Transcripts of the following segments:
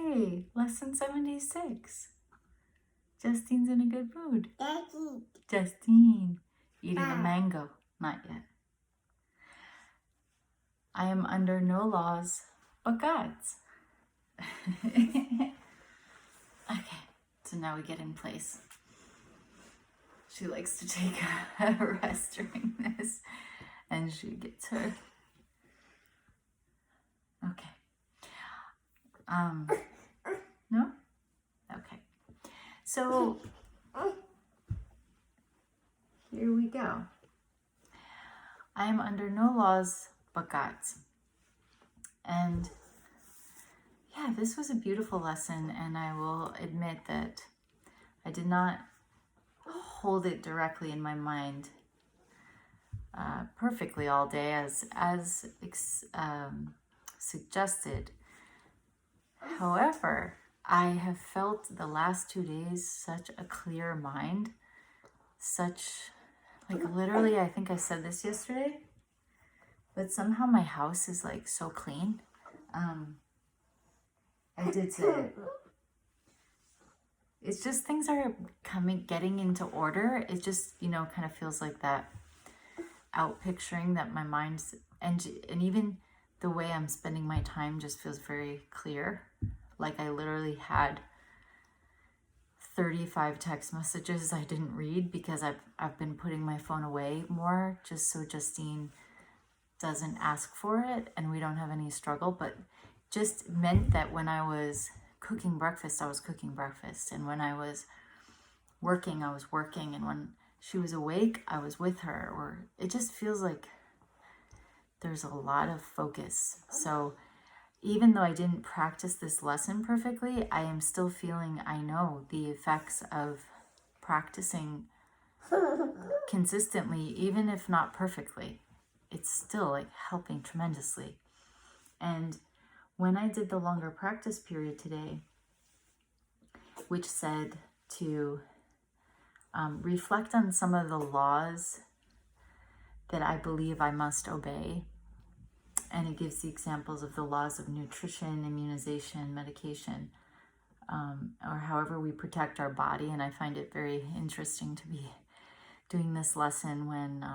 Yay! Lesson 76. Justine's in a good mood. Justine, eating a mango. Not yet. I am under no laws but God's. Okay, so now we get in place. She likes to take a rest during this, and she gets her. Okay. No? Okay. So, here we go. I am under no laws but God's. And yeah, this was a beautiful lesson, and I will admit that I did not hold it directly in my mind perfectly all day as suggested. However, I have felt the last 2 days such a clear mind, like literally, I think I said this yesterday, but somehow my house is like so clean. I did say it. It's just things are getting into order. It just, kind of feels like that out picturing that my mind's, and even the way I'm spending my time just feels very clear. Like I literally had 35 text messages I didn't read because I've been putting my phone away more just so Justine doesn't ask for it and we don't have any struggle, but just meant that when I was cooking breakfast, I was cooking breakfast, and when I was working, I was working, and when she was awake, I was with her. Or it just feels like there's a lot of focus. So even though I didn't practice this lesson perfectly, I am still feeling, I know, the effects of practicing consistently, even if not perfectly. It's still like helping tremendously. And when I did the longer practice period today, which said to reflect on some of the laws that I believe I must obey, and it gives the examples of the laws of nutrition, immunization, medication, or however we protect our body. And I find it very interesting to be doing this lesson when,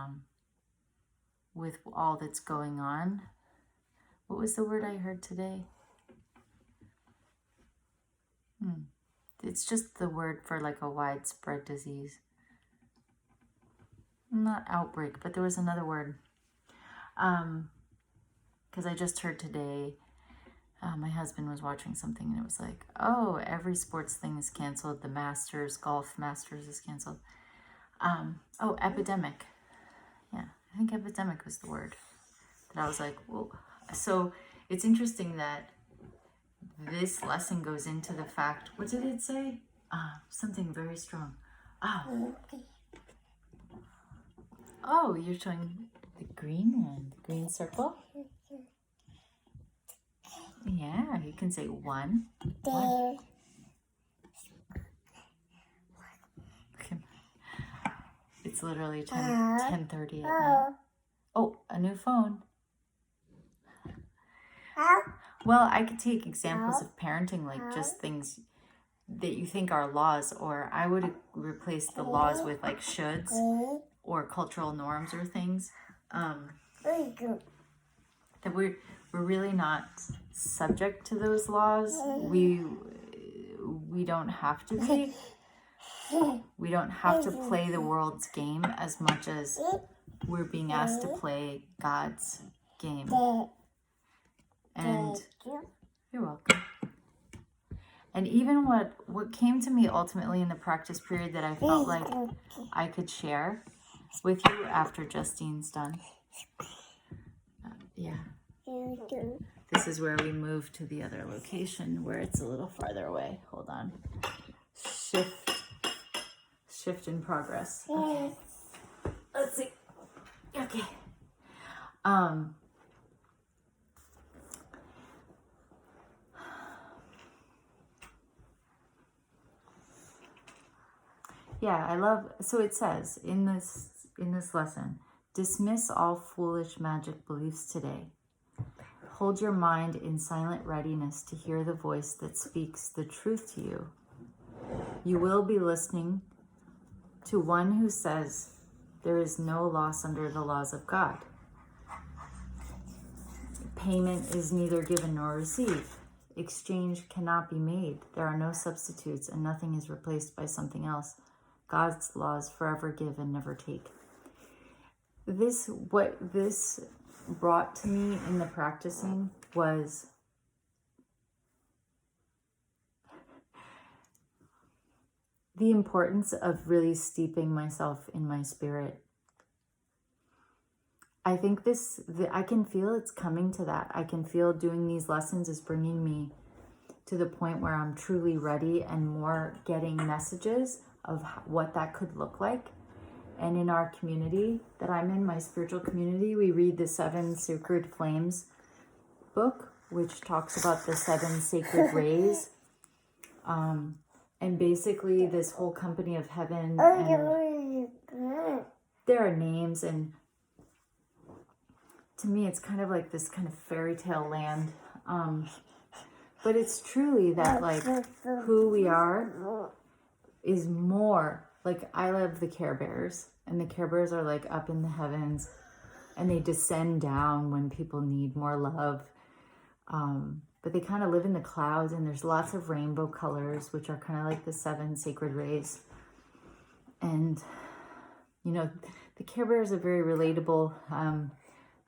with all that's going on. What was the word I heard today? It's just the word for like a widespread disease. Not outbreak, but there was another word. Because I just heard today, my husband was watching something and it was like, oh, every sports thing is canceled. The Masters, Golf Masters is canceled. Epidemic. Yeah, I think epidemic was the word. That I was like, whoa. So it's interesting that this lesson goes into the fact, what did it say? Something very strong. Oh, you're showing the green one, the green circle? Yeah, you can say one. One. It's literally 10:30 at night. Oh, a new phone. Well, I could take examples of parenting, like just things that you think are laws, or I would replace the laws with like shoulds or cultural norms or things that we're really not subject to those laws. We don't have to be. We don't have to play the world's game as much as we're being asked to play God's game. And you're welcome. And even what came to me ultimately in the practice period that I felt like I could share with you after Justine's done. Yeah. This is where we move to the other location where it's a little farther away. Hold on. Shift in progress. Okay. Let's see. Okay. Yeah, I love, so it says in this lesson, dismiss all foolish magic beliefs today. hold your mind in silent readiness to hear the voice that speaks the truth to you. You will be listening to one who says there is no loss under the laws of God. Payment is neither given nor received. Exchange cannot be made. There are no substitutes, and nothing is replaced by something else. God's laws forever give and never take. What this brought to me in the practicing was the importance of really steeping myself in my spirit. I think I can feel it's coming to that. I can feel doing these lessons is bringing me to the point where I'm truly ready and more getting messages of what that could look like. And in our community that I'm in, my spiritual community, we read the 7 Sacred Flames book, which talks about the 7 sacred rays. And basically this whole company of heaven, and there are names, and to me it's kind of like this kind of fairy tale land. But it's truly that like who we are is more like, I love the Care Bears, and the Care Bears are like up in the heavens, and they descend down when people need more love. But they kind of live in the clouds, and there's lots of rainbow colors, which are kind of like the 7 sacred rays. And, you know, the Care Bears are very relatable.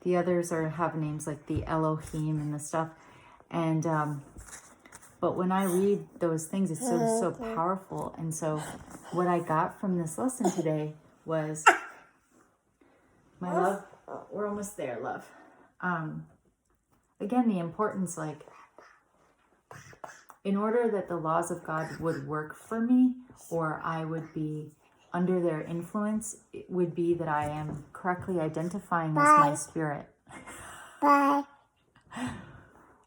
The others have names like the Elohim and the stuff. And, but when I read those things, it's so powerful. And so what I got from this lesson today was, my love, we're almost there, love. Again, the importance, like, in order that the laws of God would work for me, or I would be under their influence, it would be that I am correctly identifying as my spirit. Bye.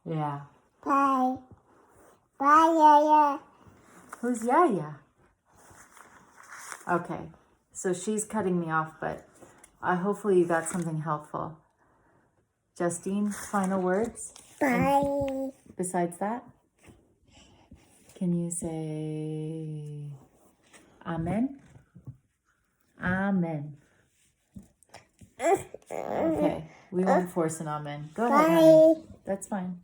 Yeah. Bye. Bye, Yaya. Who's Yaya? Okay, so she's cutting me off, but hopefully you got something helpful. Justine, final words? Bye. And besides that, can you say Amen? Amen. Okay, we won't force an amen. Go ahead, honey. That's fine.